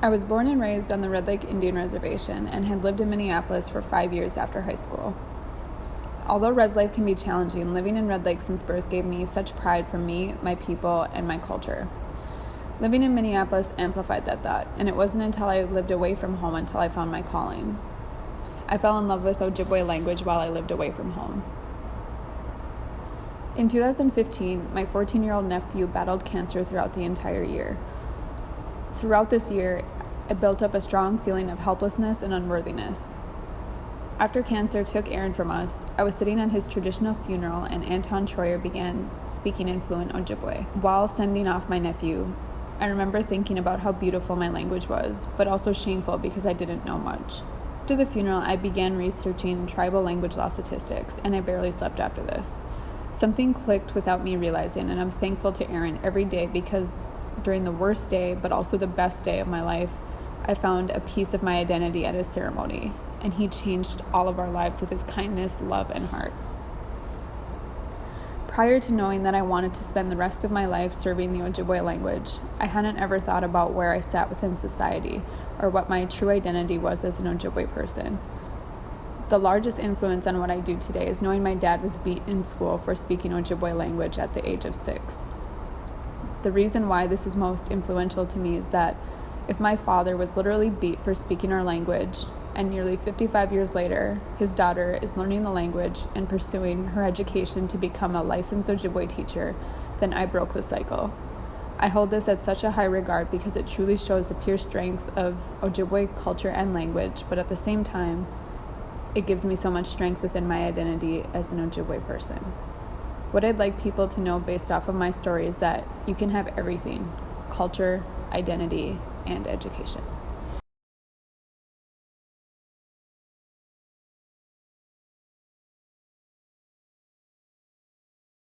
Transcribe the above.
I was born and raised on the Red Lake Indian Reservation and had lived in Minneapolis for 5 years after high school. Although res life can be challenging, living in Red Lake since birth gave me such pride for me, my people, and my culture. Living in Minneapolis amplified that thought, and it wasn't until I lived away from home until I found my calling. I fell in love with Ojibwe language while I lived away from home. In 2015, my 14-year-old nephew battled cancer throughout the entire year. Throughout this year, I built up a strong feeling of helplessness and unworthiness. After cancer took Aaron from us, I was sitting at his traditional funeral and Anton Troyer began speaking in fluent Ojibwe. While sending off my nephew, I remember thinking about how beautiful my language was, but also shameful because I didn't know much. After the funeral, I began researching tribal language law statistics, and I barely slept after this. Something clicked without me realizing, and I'm thankful to Aaron every day because during the worst day, but also the best day of my life, I found a piece of my identity at his ceremony, and he changed all of our lives with his kindness, love, and heart. Prior to knowing that I wanted to spend the rest of my life serving the Ojibwe language, I hadn't ever thought about where I sat within society or what my true identity was as an Ojibwe person. The largest influence on what I do today is knowing my dad was beat in school for speaking Ojibwe language at the age of 6. The reason why this is most influential to me is that if my father was literally beat for speaking our language, and nearly 55 years later, his daughter is learning the language and pursuing her education to become a licensed Ojibwe teacher, then I broke the cycle. I hold this at such a high regard because it truly shows the pure strength of Ojibwe culture and language, but at the same time, it gives me so much strength within my identity as an Ojibwe person. What I'd like people to know based off of my story is that you can have everything: culture, identity, and education.